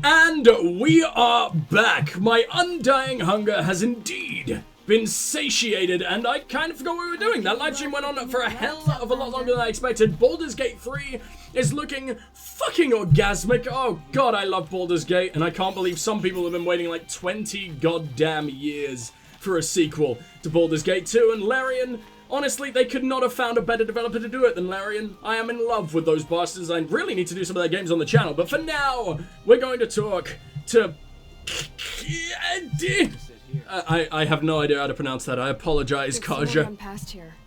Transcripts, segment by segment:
And we are back. My undying hunger has indeed been satiated, and I kind of forgot what we were doing. That live stream went on for a hell of a lot longer than I expected. Baldur's Gate 3 is looking fucking orgasmic. Oh god, I love Baldur's Gate, and I can't believe some people have been waiting like 20 goddamn years for a sequel to Baldur's Gate 2, and Larian, honestly, they could not have found a better developer to do it than Larian. I am in love with those bastards. I really need to do some of their games on the channel, but for now, we're going to talk to... I have no idea how to pronounce that. I apologize, Kaja.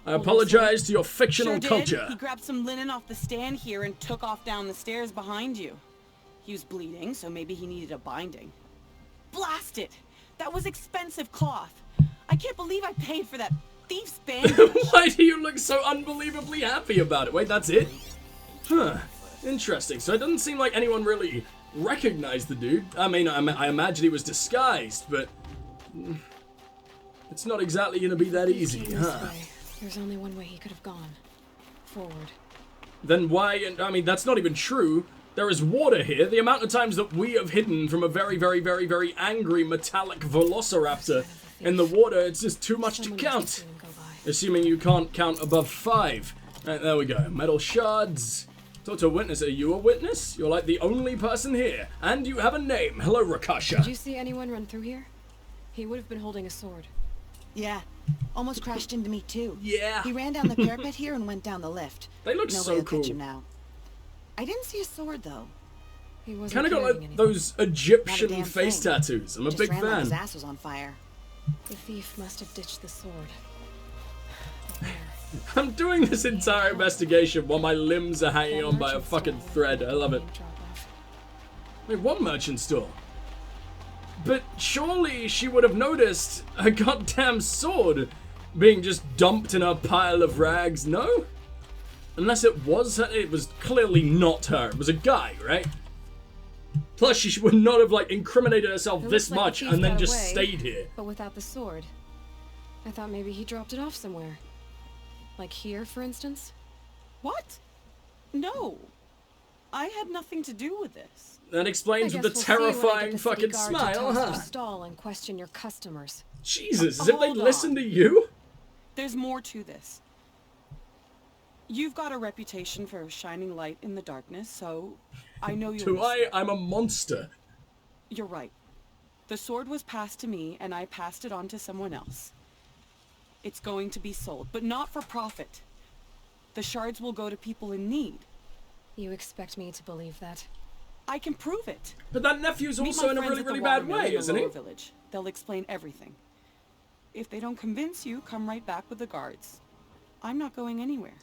I apologize to your fictional culture. He grabbed some linen off the stand here and took off down the stairs behind you. He was bleeding, so maybe he needed a binding. Blast it! That was expensive cloth. I can't believe I paid for that thief's bandage. Why do you look so unbelievably happy about it? Wait, that's it? Huh. Interesting. So it doesn't seem like anyone really recognized the dude. I mean, I imagine he was disguised, but... it's not exactly gonna be that easy, huh? There's only one way he could have gone. Forward. Then why, I mean, that's not even true. There is water here. The amount of times that we have hidden from a very, very, very, very angry metallic velociraptor in the water, it's just too much to count. Assuming you can't count above 5. Right, there we go. Metal shards. Talk to a witness. Are you a witness? You're like the only person here. And you have a name. Hello, Rakasha. Did you see anyone run through here? He would have been holding a sword. Yeah. Almost crashed into me too. Yeah. He ran down the parapet here and went down the lift. They look so cool. Catch him now. I didn't see a sword though. He wasn't kind of got like anything. those Egyptian face tattoos. I'm a big ran fan. Like his ass was on fire. The thief must have ditched the sword. I'm doing this entire investigation while my limbs are hanging on by a fucking thread. I love it. Wait, what merchant store? But surely she would have noticed a goddamn sword being just dumped in a pile of rags, no? Unless it was her, it was clearly not her. It was a guy, right? Plus, she would not have, like, incriminated herself this much and then just stayed here. But without the sword. I thought maybe he dropped it off somewhere. Like here, for instance? What? No. I had nothing to do with this. That explains with the terrifying fucking smile, huh? Stall and question your customers. Jesus, as if they'd listen to you? There's more to this. You've got a reputation for shining light in the darkness, so I know you're... I'm a monster. You're right. The sword was passed to me, and I passed it on to someone else. It's going to be sold, but not for profit. The shards will go to people in need. You expect me to believe that? I can prove it. But that nephew's also in a really, really bad way, isn't he? Village. They'll explain everything. If they don't convince you, come right back with the guards. I'm not going anywhere.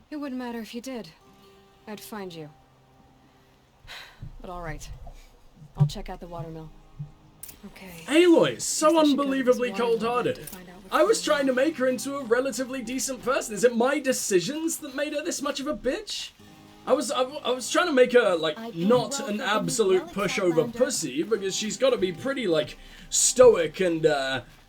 It wouldn't matter if you did. I'd find you. But all right. I'll check out the watermill. Okay. Aloy is so unbelievably cold-hearted. I was trying to make her into a relatively decent person. Is it my decisions that made her this much of a bitch? I was trying to make her, like, not an absolute pushover pussy, because she's got to be pretty, like, stoic and,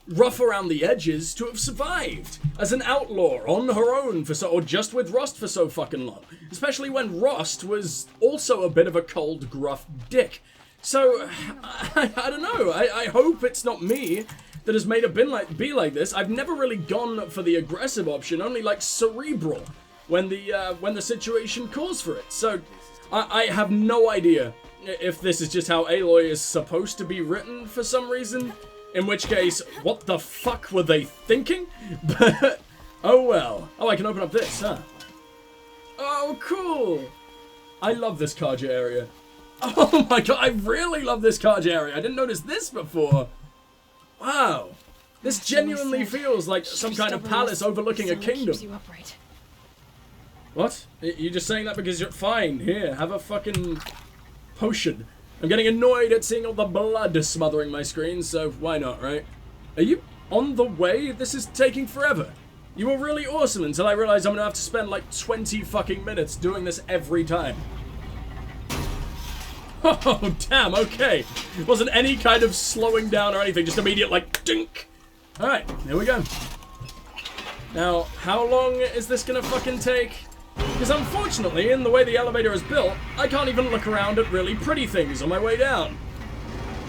rough around the edges to have survived as an outlaw on her own for or just with Rost for so fucking long. Especially when Rost was also a bit of a cold, gruff dick. So, I don't know. I hope it's not me that has made her be like this. I've never really gone for the aggressive option, only like cerebral when the situation calls for it. So, I have no idea if this is just how Aloy is supposed to be written for some reason. In which case, what the fuck were they thinking? But, oh well. Oh, I can open up this, huh? Oh, cool. I love this Kaja area. Oh my god, I really love this Kaja area. I didn't notice this before. Wow. This genuinely feels like some kind of palace overlooking a kingdom. What? You're just saying that because you're fine. Here, have a fucking potion. I'm getting annoyed at seeing all the blood smothering my screen, so why not, right? Are you on the way? This is taking forever. You were really awesome until I realized I'm gonna have to spend like 20 fucking minutes doing this every time. Oh, damn, okay. It wasn't any kind of slowing down or anything, just immediate like, dink. Alright, here we go. Now, how long is this gonna fucking take? Because unfortunately, in the way the elevator is built, I can't even look around at really pretty things on my way down.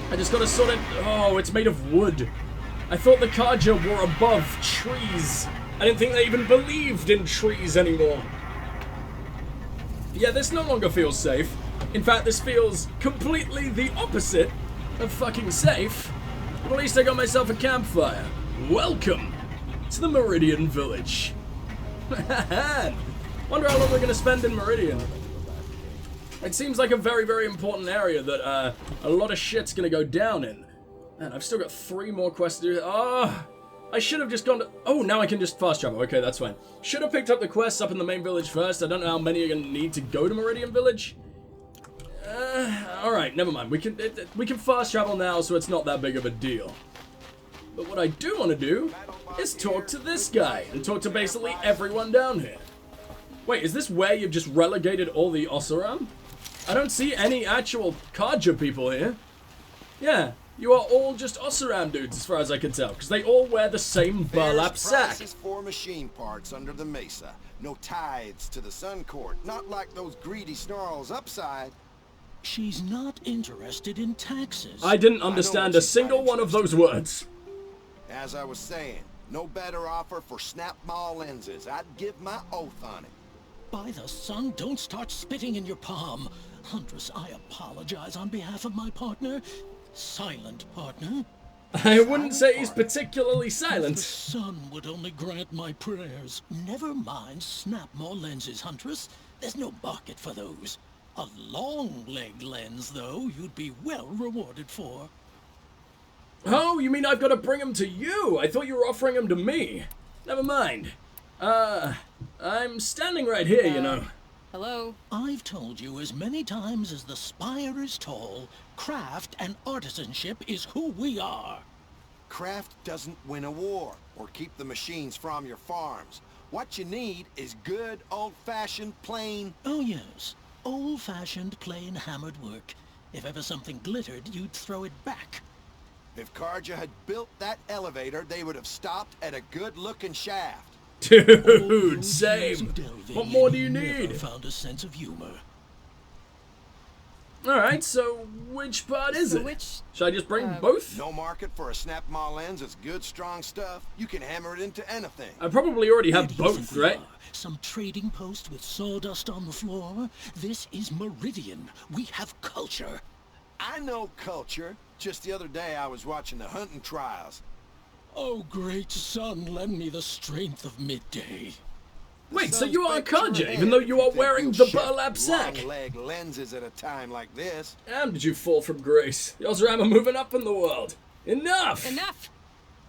I just gotta sort of... Oh, it's made of wood. I thought the Kaja were above trees. I didn't think they even believed in trees anymore. Yeah, this no longer feels safe. In fact, this feels completely the opposite of fucking safe. But at least I got myself a campfire. Welcome to the Meridian Village. Wonder how long we're gonna spend in Meridian. It seems like a very, very important area that a lot of shit's gonna go down in. Man, I've still got 3 more quests to do. Oh, I should have just gone to... Oh, now I can just fast travel. Okay, that's fine. Should have picked up the quests up in the main village first. I don't know how many are gonna need to go to Meridian Village. Alright, never mind. We can fast travel now, so it's not that big of a deal. But what I do want to do is talk to this guy and talk to basically everyone down here. Wait, is this where you've just relegated all the Oseram? I don't see any actual Kaja people here. Yeah, you are all just Oseram dudes as far as I can tell, because they all wear the same burlap sack. Prices for machine parts under the mesa. No tithes to the Sun Court, not like those greedy snarls upside. She's not interested in taxes. I didn't understand a single one of those words. As I was saying, no better offer for snap maw lenses. I'd give my oath on it. By the sun, don't start spitting in your palm. Huntress, I apologize on behalf of my partner. Silent partner. I wouldn't say he's particularly silent. If the sun would only grant my prayers. Never mind snap maw lenses, Huntress. There's no market for those. A long leg lens, though, you'd be well rewarded for. Oh, you mean I've got to bring him to you? I thought you were offering him to me. Never mind. I'm standing right here, you know. Hello? I've told you as many times as the spire is tall, craft and artisanship is who we are. Craft doesn't win a war or keep the machines from your farms. What you need is good, old-fashioned, plain... Oh, yes. Old-fashioned, plain hammered work. If ever something glittered, you'd throw it back. If Karja had built that elevator, they would have stopped at a good-looking shaft. Dude, same. What more do you need? Found a sense of humor. Alright, so which part is it? Should I just bring both? No market for a snap maw lens. It's good, strong stuff. You can hammer it into anything. I probably already have Where do you both, think we right? are? Some trading post with sawdust on the floor? This is Meridian. We have culture. I know culture. Just the other day I was watching the hunting trials. Oh, great sun, lend me the strength of midday. Wait, so you are a Kaja, even though you are wearing the burlap sack? Long leg lenses at a time like this. Damn, did you fall from grace? The Oseram are moving up in the world. Enough! Enough!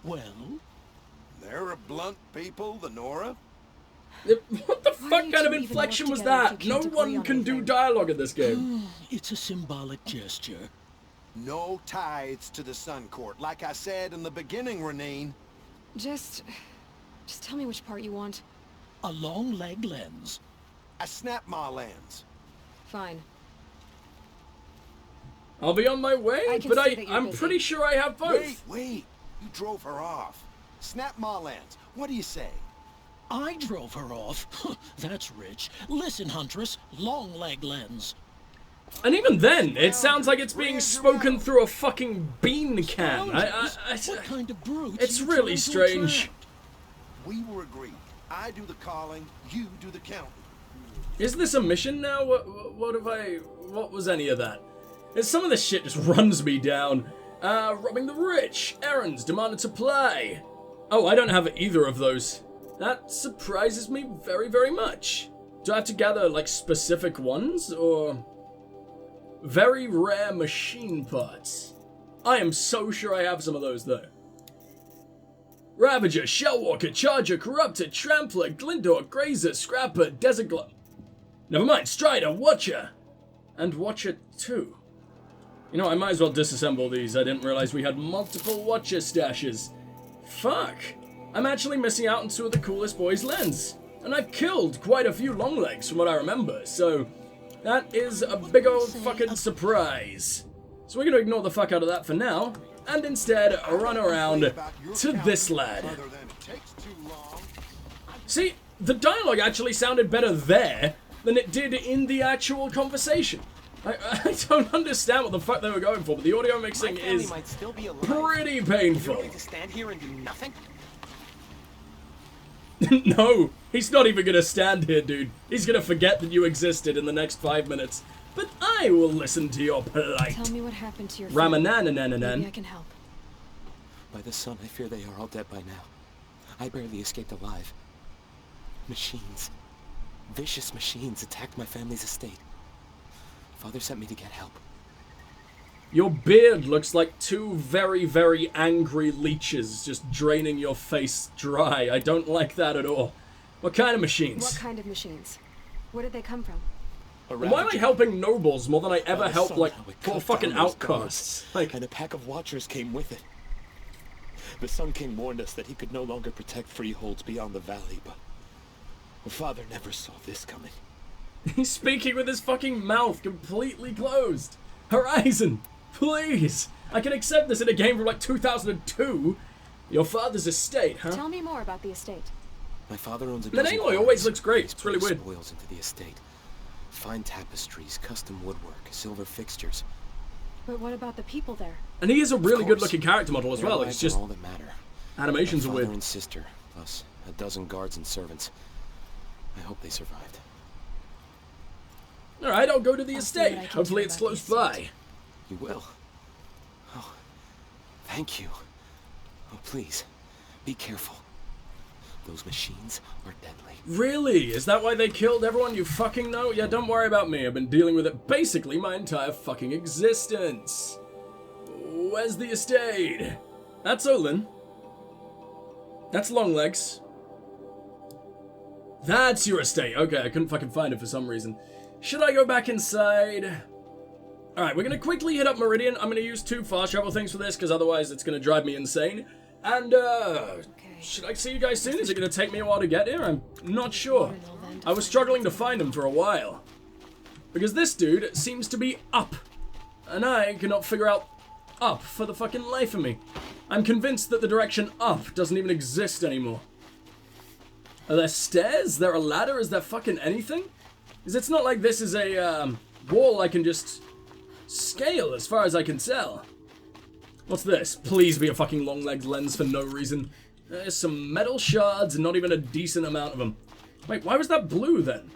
Well? They're a blunt people, the Nora. What the Why fuck do you kind of two even inflection work was together if that? you No can't agree one on can do anything? dialogue in this game. It's a symbolic gesture. No tithes to the Sun Court. Like I said in the beginning, Renine. Just tell me which part you want. A long leg lens. A snap maw lens. Fine. I'll be on my way, I can but see that you're I'm busy. pretty sure I have both. Wait. You drove her off. Snap maw lens. What do you say? I drove her off. That's rich. Listen, Huntress, long leg lens. And even then, it sounds like it's being spoken through a fucking bean can. What kind of brute? It's you really trying to strange. attract? We were agreed. I do the calling, you do the counting. Is this a mission now? What was any of that? Some of this shit just runs me down. Robbing the rich, errands, demanded supply. Oh, I don't have either of those. That surprises me very, very much. Do I have to gather, like, specific ones, or... Very rare machine parts. I am so sure I have some of those, though. Ravager, Shellwalker, Charger, Corruptor, Trampler, Glindor, Grazer, Scrapper, Desert Glow. Never mind, Strider, Watcher. And Watcher 2. You know, I might as well disassemble these. I didn't realize we had multiple Watcher stashes. Fuck. I'm actually missing out on 2 of the coolest boys' lens. And I've killed quite a few longlegs from what I remember, so... That is a big old fucking surprise. So we're gonna ignore the fuck out of that for now, and instead run around to this lad. See, the dialogue actually sounded better there than it did in the actual conversation. I don't understand what the fuck they were going for, but the audio mixing is might still be alive. pretty painful. You're going to stand here and do nothing? No, he's not even gonna stand here, dude. He's gonna forget that you existed in the next 5 minutes. But I will listen to your plight. Tell me what happened to your Ramananananan. Maybe I can help. By the sun, I fear they are all dead by now. I barely escaped alive. Machines. Vicious machines attacked my family's estate. Father sent me to get help. Your beard looks like two very, very angry leeches just draining your face dry. I don't like that at all. What kind of machines? What kind of machines? Where did they come from? Why am I helping nobles more than I ever help, sun, like, how it poor cut fucking down those outcasts? guards, Like, and a pack of watchers came with it. The Sun King warned us that he could no longer protect freeholds beyond the valley, but Father never saw this coming. he's speaking with his fucking mouth completely closed. Horizon, please. I can accept this in a game from like 2002. Your father's estate, huh? Tell me more about the estate. My father owns a That dozen Aloy always farms. looks great. He's It's really putting weird. spoils into the estate. Fine tapestries, custom woodwork, silver fixtures. But what about the people there? And he is a really Of good course. looking character model as Their well. lives It's just are all that matter. animations My are father weird. and sister, plus a dozen guards and servants. I hope they survived. Alright, I'll go to the I'll see what estate. I can Hopefully do it's about close the by. estate. You will. Oh, thank you. Oh, please, be careful. Those machines are deadly. Really? Is that why they killed everyone you fucking know? Yeah, don't worry about me. I've been dealing with it basically my entire fucking existence. Where's the estate? That's Olin. That's Longlegs. That's your estate. Okay, I couldn't fucking find it for some reason. Should I go back inside? Alright, we're gonna quickly hit up Meridian. I'm gonna use 2 fast travel things for this, because otherwise it's gonna drive me insane. And, should I see you guys soon? Is it gonna take me a while to get here? I'm not sure. I was struggling to find him for a while. Because this dude seems to be up. And I cannot figure out up for the fucking life of me. I'm convinced that the direction up doesn't even exist anymore. Are there stairs? Is there a ladder? Is there fucking anything? Because it's not like this is a wall I can just scale as far as I can tell. What's this? Please be a fucking long legged lens for no reason. There's some metal shards and not even a decent amount of them. Wait, why was that blue then?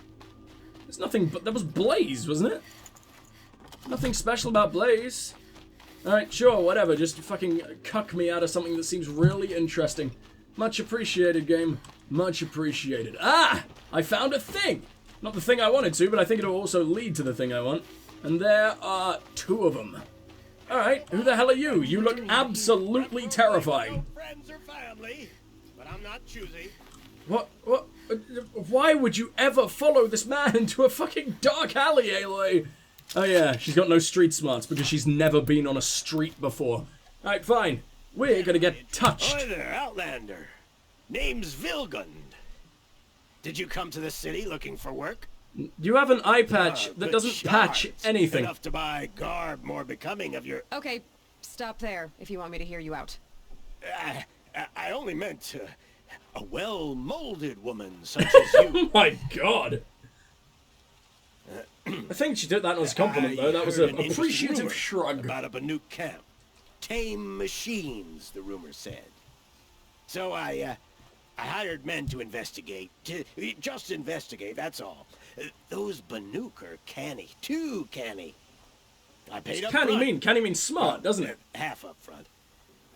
There's nothing but that was Blaze, wasn't it? Nothing special about Blaze. Alright, sure, whatever. Just fucking cuck me out of something that seems really interesting. Much appreciated, game. Much appreciated. Ah! I found a thing! Not the thing I wanted to, but I think it'll also lead to the thing I want. And there are 2 of them. Alright, who the hell are you? You look absolutely terrifying. Friends or family, but I'm not choosy. What? Why would you ever follow this man into a fucking dark alley, Aloy? Oh yeah, she's got no street smarts because she's never been on a street before. Alright, fine. We're gonna get touched. Hi there, Outlander. Name's Vilgund. Did you come to the city looking for work? You have an eye patch that Good doesn't patch shards. anything. Enough to buy garb more becoming of your... Okay, stop there if you want me to hear you out. I only meant a well-molded woman such as you. Oh my god. I think she did that as a compliment, though. That was heard an an interesting appreciative rumor shrug. about a Banuk camp. Tame machines, the rumor said. So I hired men to investigate. Just investigate, that's all. Those Banuk are canny. Too canny. I paid up Canny front. Canny means smart, doesn't it? Half up front.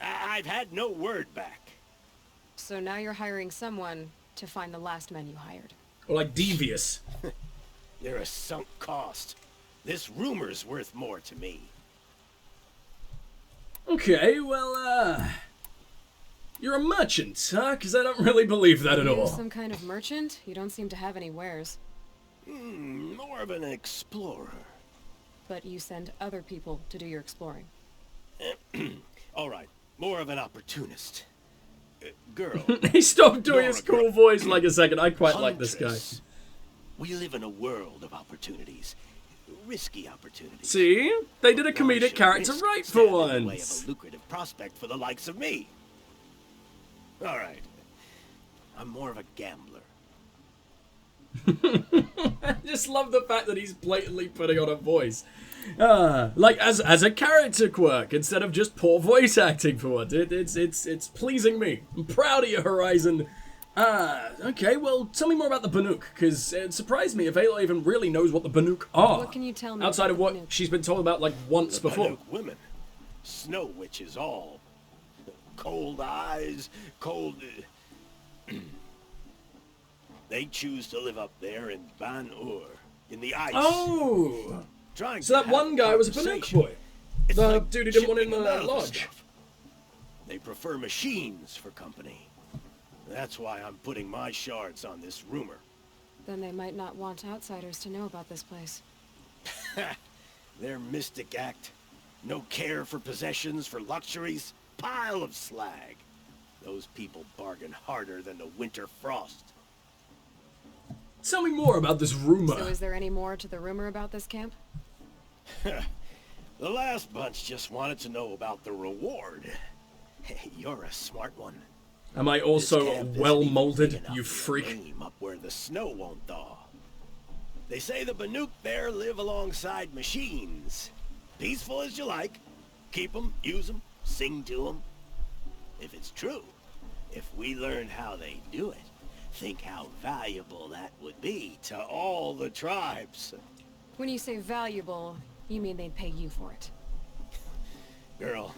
I've had no word back. So now you're hiring someone to find the last men you hired. Or like devious. They're a sunk cost. This rumor's worth more to me. Okay, well, you're a merchant, huh? Because I don't really believe that at You're all. some kind of merchant? You don't seem to have any wares. More of an explorer. But you send other people to do your exploring. All right, more of an opportunist. Girl. He stopped doing his Nora, cool voice like a second. I quite like this guy. huntress. We live in a world of opportunities. Risky opportunities. See? They did a comedic Should character risk right for stand in the way of once. a lucrative prospect for the likes of me. All right. I'm more of a gambler. I just love the fact that he's blatantly putting on a voice. Like as a character quirk instead of just poor voice acting for it. It's pleasing me. I'm proud of you, Horizon. Okay, well, tell me more about the Banuk, because it surprised me if Aloy even really knows what the Banuk are. What can you tell me outside about of what Banuk? she's been told about like once The before? Banuk women. Snow witches all. Cold eyes, cold... They choose to live up there in Ban-Ur, in the ice. Oh! Trying So to that have one guy was a Banuk conversation. boy. It's The like dude who didn't want in shipping the them out of lodge. stuff. They prefer machines for company. That's why I'm putting my shards on this rumor. Then they might not want outsiders to know about this place. Their mystic act. No care for possessions, for luxuries. Pile of slag. Those people bargain harder than the winter frost. Tell me more about this rumor. So is there any more to the rumor about this camp? The last bunch just wanted to know about the reward. Hey, you're a smart one. Am I This also camp isn't well even molded, big enough you to freak? aim up where the snow won't thaw. They say the Banuk there live alongside machines. Peaceful as you like. Keep them, use them, sing to them. If it's true, if we learned how they do it, think how valuable that would be to all the tribes. When you say valuable, you mean they'd pay you for it. Girl,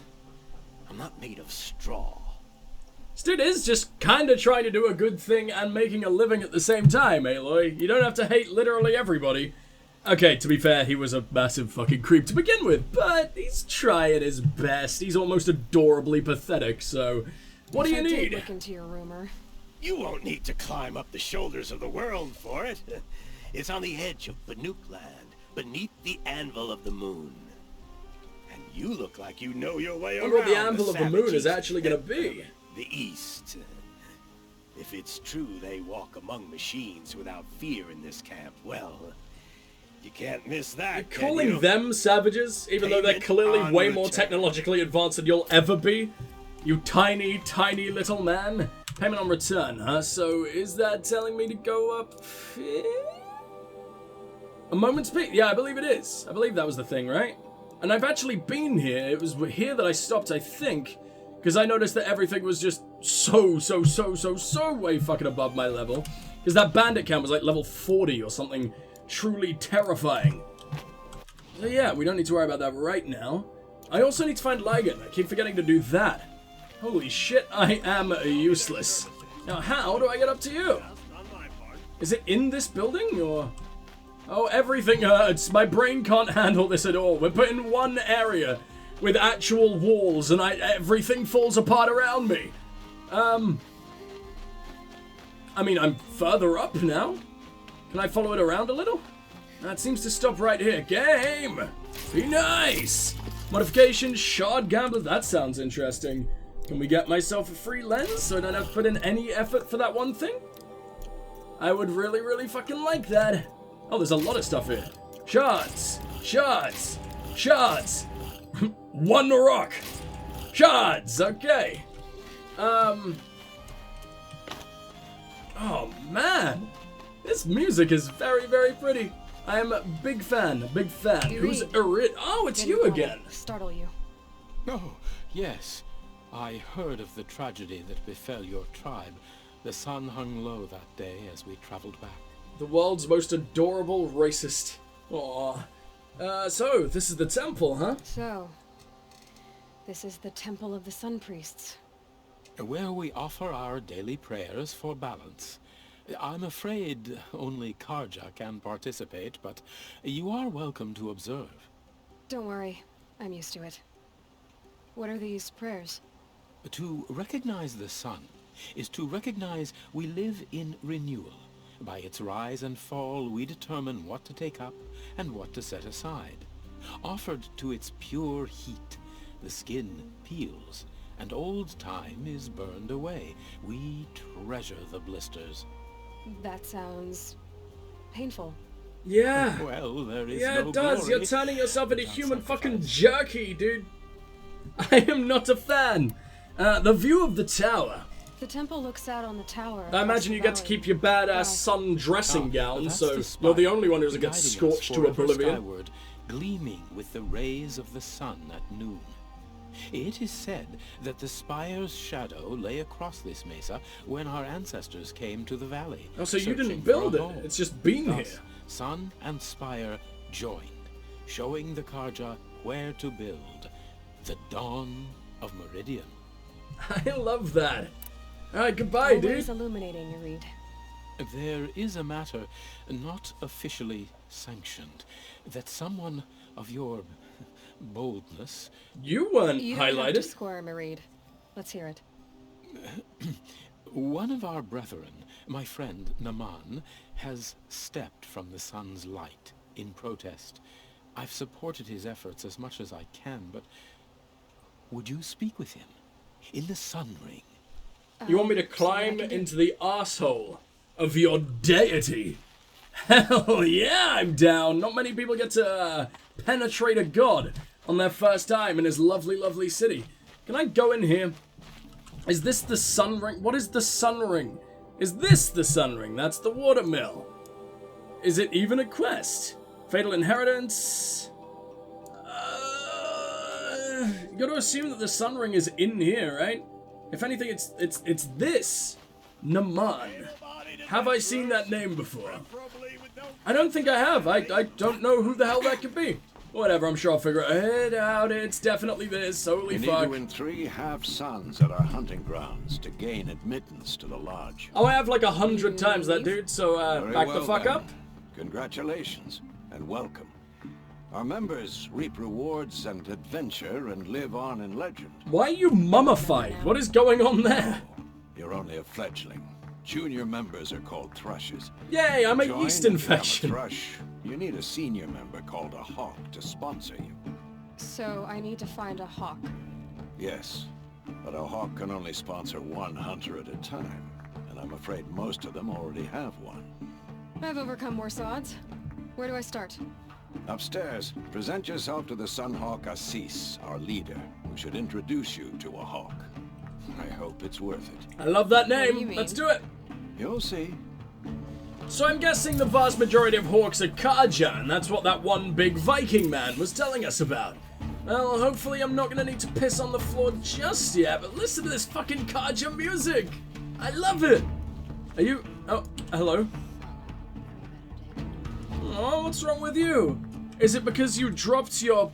I'm not made of straw. This dude is just kind of trying to do a good thing and making a living at the same time, Aloy. You don't have to hate literally everybody. Okay, to be fair, he was a massive fucking creep to begin with, but he's trying his best. He's almost adorably pathetic, so what do you I did need? look into your rumor. You won't need to climb up the shoulders of the world for it. It's on the edge of Banuk land, beneath the anvil of the moon. And you look like you know your way around Wonder what the anvil of the moon is savages. actually gonna be. The East. If it's true they walk among machines without fear in this camp, well, you can't miss that, You're can calling you? them savages, even though they're Payment clearly on way more return. technologically advanced than you'll ever be? You tiny, tiny little man? Payment on return, huh? So is that telling me to go up here? A moment's peace? Yeah, I believe it is. I believe that was the thing, right? And I've actually been here. It was here that I stopped, I think, because I noticed that everything was just so way fucking above my level. Because that bandit camp was like level 40 or something truly terrifying. So yeah, we don't need to worry about that right now. I also need to find Ligon. I keep forgetting to do that. Holy shit, I am useless. Now, how do I get up to you? Is it in this building, or... Oh, everything hurts. My brain can't handle this at all. We're put in one area with actual walls, and everything falls apart around me. I mean, I'm further up now. Can I follow it around a little? That seems to stop right here. Game! Be nice! Modification, shard gambler. That sounds interesting. Can we get myself a free lens so I don't have to put in any effort for that one thing? I would really fucking like that. Oh, there's a lot of stuff here. Shards! Shards! Shards! One rock! Shards! Okay. Oh, man! This music is very pretty. I am a big fan. Who's Irid? Oh, it's you again. Startle you. Oh, yes. I heard of the tragedy that befell your tribe. The sun hung low that day as we traveled back. The world's most adorable racist. Aww. So, this is the temple, huh? So, this is the Temple of the Sun Priests. Where we offer our daily prayers for balance. I'm afraid only Karja can participate, but you are welcome to observe. Don't worry, I'm used to it. What are these prayers? To recognize the sun is to recognize we live in renewal. By its rise and fall, we determine what to take up and what to set aside. Offered to its pure heat, the skin peels, and old time is burned away. We treasure the blisters. That sounds... painful. Yeah. Well, there is Yeah, no it does. glory You're turning yourself into without human fucking sacrifice. jerky, dude. I am not a fan. The view of the tower. The temple looks out on the tower. I imagine you get to keep your badass sun dressing gown, so you're the only one who doesn't get scorched to oblivion. Skyward, gleaming with the rays of the sun at noon. It is said that the spire's shadow lay across this mesa when our ancestors came to the valley. Oh, so you searching didn't build for it, a home. it's just been Thus, here. Sun and spire joined, showing the Karja where to build. The dawn of Meridian. I love that. Alright, goodbye, Always dude. illuminating, you read. There is a matter not officially sanctioned that someone of your boldness. You weren't You don't have to highlighted. squirm, Mareed. Let's hear it. One of our brethren, my friend Naman, has stepped from the sun's light in protest. I've supported his efforts as much as I can, but would you speak with him in the sun ring? You want me to climb into the asshole of your deity? Hell yeah, I'm down. Not many people get to penetrate a god on their first time in his lovely, lovely city. Can I go in here? Is this the sun ring? What is the sun ring? Is this the sun ring? That's the watermill. Is it even a quest? Fatal inheritance? You gotta assume that the sun ring is in here, right? If anything, it's this. Naman. Have I seen that name before? I don't think I have. I don't know who the hell that could be. Whatever, I'm sure I'll figure it out. It's definitely this. Holy You need fuck. to win 3 half-suns at our hunting grounds to gain admittance to the lodge. Oh, I have like 100 times that, dude, so Very back well the fuck then. up. Congratulations and welcome. Our members reap rewards and adventure and live on in legend. Why are you mummified? What is going on there? You're only a fledgling. Junior members are called thrushes. Yay, I'm a Join yeast and become a infection. thrush. You need a senior member called a hawk to sponsor you. So I need to find a hawk. Yes, but a hawk can only sponsor 1 hunter at a time, and I'm afraid most of them already have one. I've overcome worse odds. Where do I start? Upstairs, present yourself to the Sunhawk Assis, our leader, who should introduce you to a hawk. I hope it's worth it. I love that What do you name. mean? Let's do it. You'll see. So I'm guessing the vast majority of hawks are Karja, and that's what that one big Viking man was telling us about. Well, hopefully I'm not gonna need to piss on the floor just yet, but listen to this fucking Karja music. I love it. Are you... Oh, hello. Oh, what's wrong with you? Is it because you dropped your...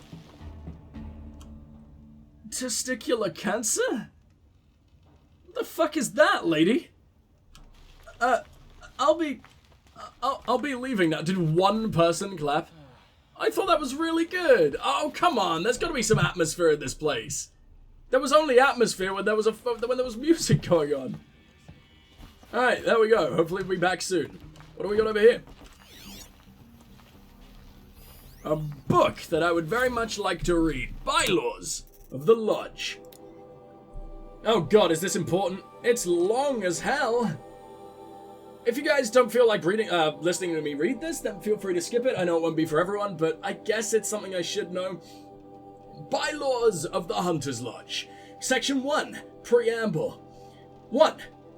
testicular cancer? What the fuck is that, lady? I'll be leaving now. Did one person clap? I thought that was really good. Oh, come on. There's got to be some atmosphere in this place. There was only atmosphere when there was music going on. All right, there we go. Hopefully we'll be back soon. What do we got over here? A book that I would very much like to read. Bylaws of the Lodge. Oh god, is this important? It's long as hell. If you guys don't feel like listening to me read this, then feel free to skip it. I know it won't be for everyone, but I guess it's something I should know. Bylaws of the Hunter's Lodge. Section 1. Preamble. 1.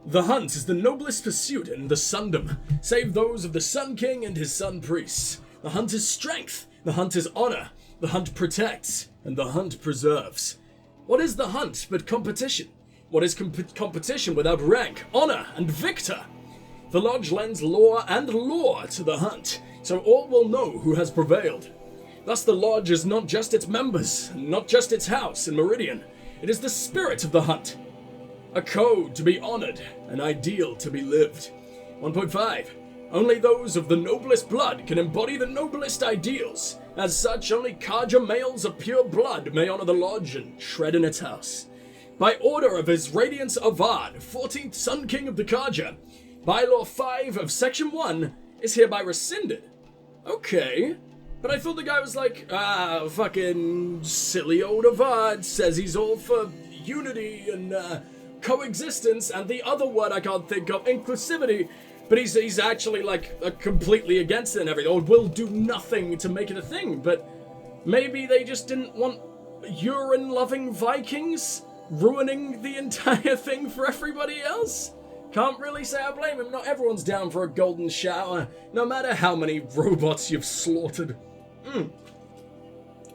The hunt is the noblest pursuit in the Sundom, save those of the Sun King and his Sun Priests. The hunt is strength. The hunt is honor. The hunt protects. And the hunt preserves. What is the hunt but competition? What is competition without rank, honor, and victor? The lodge lends lore and lore to the hunt, so all will know who has prevailed. Thus the lodge is not just its members, not just its house in Meridian. It is the spirit of the hunt. A code to be honored, an ideal to be lived. 1.5. Only those of the noblest blood can embody the noblest ideals. As such, only Karja males of pure blood may honor the lodge and tread in its house. By order of His Radiance Avad, 14th Sun King of the Karja, Bylaw 5 of Section 1 is hereby rescinded. Okay, but I thought the guy was like, fucking silly old Avad says he's all for unity and coexistence, and the other word I can't think of, inclusivity, but he's actually like completely against it and everything, or will do nothing to make it a thing, but maybe they just didn't want urine-loving Vikings ruining the entire thing for everybody else. Can't really say I blame him. Not everyone's down for a golden shower, no matter how many robots you've slaughtered.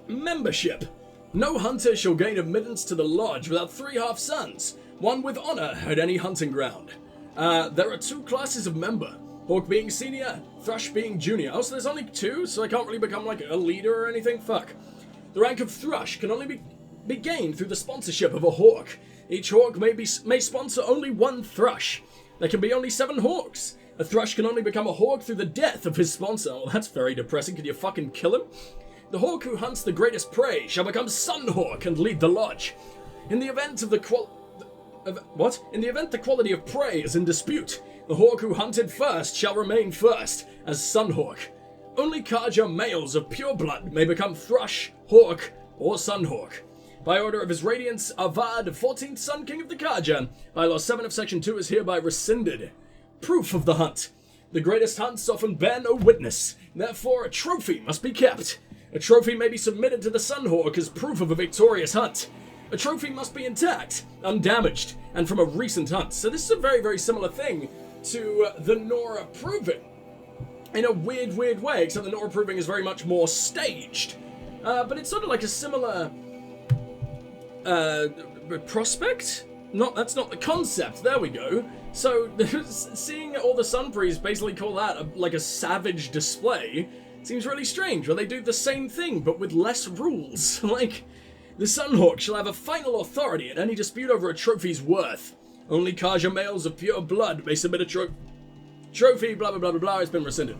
Membership. No hunter shall gain admittance to the lodge without 3 half-sons, one with honor at any hunting ground. There are 2 classes of member, Hawk being senior, Thrush being junior. Oh, so there's only 2, so I can't really become like a leader or anything? Fuck. The rank of Thrush can only be gained through the sponsorship of a Hawk. Each Hawk may sponsor only 1 Thrush. There can be only 7 Hawks. A Thrush can only become a Hawk through the death of his sponsor. Well, that's very depressing. Can you fucking kill him? The Hawk who hunts the greatest prey shall become Sun Hawk and lead the lodge. In the event of the quality of prey is in dispute, the Hawk who hunted first shall remain first as Sun Hawk. Only Kaja males of pure blood may become Thrush, Hawk, or Sun Hawk. By order of His Radiance, Avad, 14th Sun King of the Kaja, Bylaws 7 of Section 2 is hereby rescinded. Proof of the hunt. The greatest hunts often bear no witness, therefore a trophy must be kept. A trophy may be submitted to the Sunhawk as proof of a victorious hunt. A trophy must be intact, undamaged, and from a recent hunt. So this is a very, very similar thing to the Nora Proving. In a weird way, except the Nora Proving is very much more staged. But it's sort of like a similar prospect? That's not the concept. There we go. So seeing all the Sun Priests basically call that like a savage display seems really strange, where they do the same thing but with less rules. Like, the Sunhawk shall have a final authority in any dispute over a trophy's worth. Only Kaja males of pure blood may submit a trophy, blah blah blah blah blah, it's been rescinded.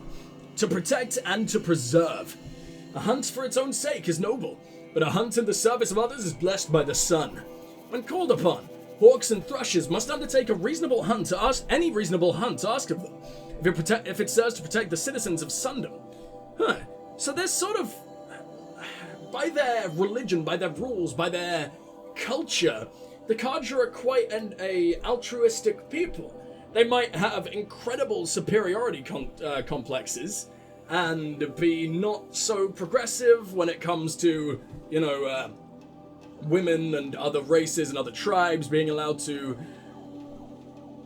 To protect and to preserve. A hunt for its own sake is noble, but a hunt in the service of others is blessed by the sun. When called upon, Hawks and Thrushes must undertake a reasonable hunt to ask any reasonable hunt to ask of them, if it serves to protect the citizens of Sundom. So there's sort of, by their religion, by their rules, by their culture, the Kaja are quite a altruistic people. They might have incredible superiority complexes and be not so progressive when it comes to, women and other races and other tribes being allowed to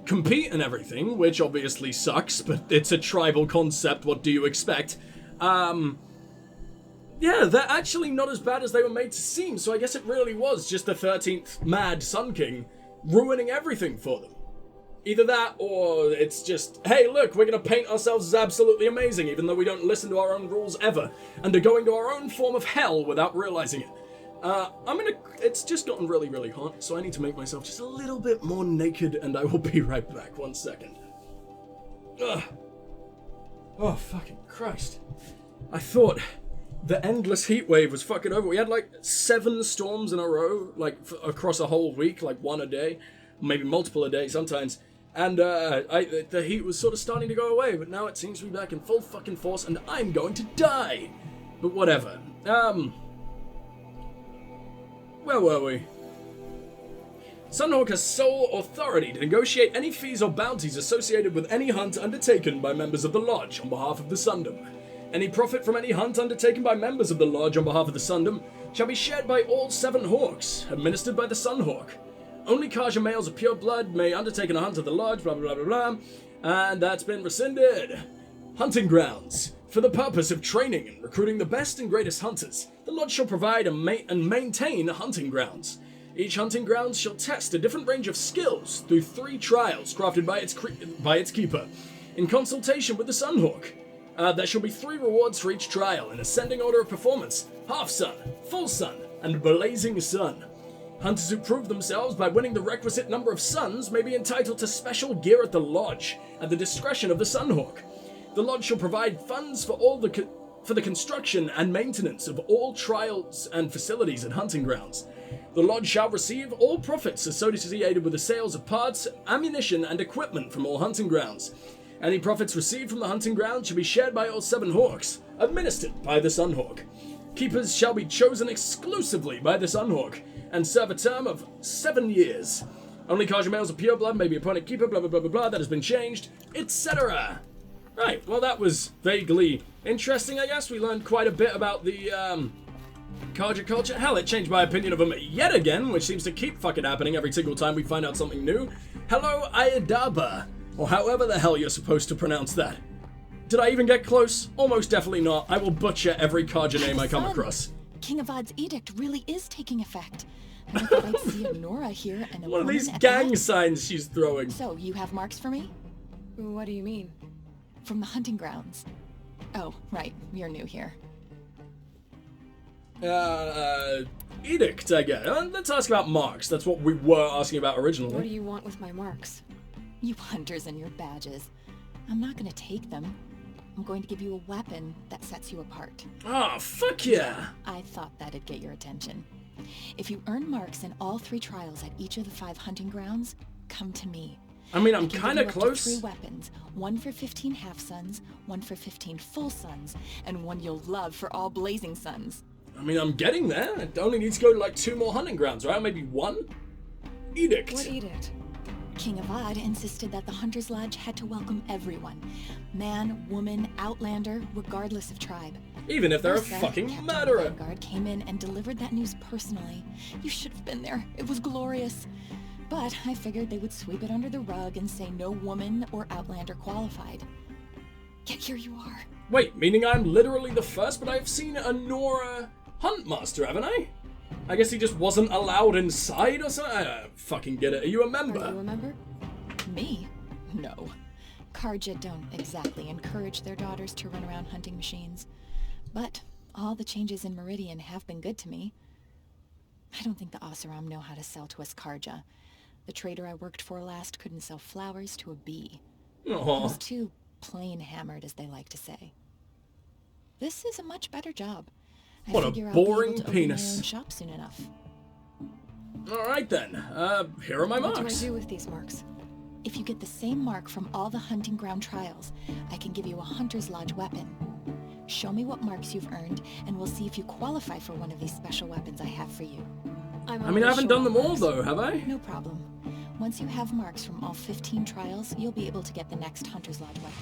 compete and everything, which obviously sucks, but it's a tribal concept, what do you expect? Yeah, they're actually not as bad as they were made to seem, so I guess it really was just the 13th Mad Sun King ruining everything for them. Either that, or it's just, hey, look, we're gonna paint ourselves as absolutely amazing, even though we don't listen to our own rules ever, and are going to our own form of hell without realizing it. It's just gotten really, really hot, so I need to make myself just a little bit more naked, and I will be right back. 1 second. Ugh. Oh, fucking Christ. I thought the endless heat wave was fucking over. We had like 7 storms in a row, like across a whole week, like 1 a day, maybe multiple a day sometimes. And the heat was sort of starting to go away, but now it seems to be back in full fucking force, and I'm going to die. But whatever. Where were we? Sunhawk has sole authority to negotiate any fees or bounties associated with any hunt undertaken by members of the Lodge on behalf of the Sundom. Any profit from any hunt undertaken by members of the Lodge on behalf of the Sundom shall be shared by all 7 Hawks, administered by the Sunhawk. Only Kaja males of pure blood may undertake a hunt of the Lodge, blah blah blah blah blah, and that's been rescinded. Hunting grounds. For the purpose of training and recruiting the best and greatest hunters, the Lodge shall provide and maintain hunting grounds. Each hunting ground shall test a different range of skills through 3 trials crafted by its keeper, in consultation with the Sunhawk. There shall be 3 rewards for each trial in ascending order of performance: half sun, full sun, and blazing sun. Hunters who prove themselves by winning the requisite number of suns may be entitled to special gear at the Lodge, at the discretion of the Sunhawk. The Lodge shall provide funds for the construction and maintenance of all trials and facilities and hunting grounds. The Lodge shall receive all profits associated with the sales of parts, ammunition, and equipment from all hunting grounds. Any profits received from the hunting ground shall be shared by all 7 Hawks, administered by the Sunhawk. Keepers shall be chosen exclusively by the Sunhawk, and serve a term of 7 years. Only Kaja males of pure blood may be appointed keeper, blah blah blah blah blah, that has been changed, etc. Right, well that was vaguely interesting, I guess. We learned quite a bit about the Carja culture? Hell, it changed my opinion of him yet again, which seems to keep fucking happening every single time we find out something new. Hello, Ayadaba. Or however the hell you're supposed to pronounce that. Did I even get close? Almost definitely not. I will butcher every Carja name I come across. King Avad's edict really is taking effect. I thought I'd see a Nora here and a One of woman these at gang that. signs she's throwing. So, you have marks for me? What do you mean? From the hunting grounds. Oh, right. You're new here. Edict, I guess. Let's ask about marks. That's what we were asking about originally. What do you want with my marks? You hunters and your badges. I'm not gonna take them. I'm going to give you a weapon that sets you apart. Oh, fuck yeah! I thought that'd get your attention. If you earn marks in all 3 trials at each of the 5 hunting grounds, come to me. I mean, I'm I can kind give of you up to close. 3 weapons, 1 for 15 half-suns, 1 for 15 full suns, and 1 you'll love for all blazing suns. I mean, I'm getting there. It only needs to go to like 2 more hunting grounds, right? Maybe 1? Edict. What edict? King Avad insisted that the Hunter's Lodge had to welcome everyone. Man, woman, outlander, regardless of tribe. Even if they're a Ursa, fucking Captain murderer. Vanguard came in and delivered that news personally. You should have been there. It was glorious. But I figured they would sweep it under the rug and say no woman or outlander qualified. Yet here you are. Wait, meaning I'm literally the first, but I've seen a Nora Huntmaster, haven't I? I guess he just wasn't allowed inside or something? I don't fucking get it. Are you a member? Are you a member? Me? No. Carja don't exactly encourage their daughters to run around hunting machines. But all the changes in Meridian have been good to me. I don't think the Oseram know how to sell to us Carja. The trader I worked for last couldn't sell flowers to a bee. He was too plain hammered, as they like to say. This is a much better job. I What a figure boring I'll be able to penis. open my own shop soon enough. Alright then. Here are my What marks. do I do with these marks? If you get the same mark from all the hunting ground trials, I can give you a Hunter's Lodge weapon. Show me what marks you've earned, and we'll see if you qualify for one of these special weapons I have for you. I mean, I haven't done them all though, have I? No problem. Once you have marks from all 15 trials, you'll be able to get the next Hunter's Lodge weapon.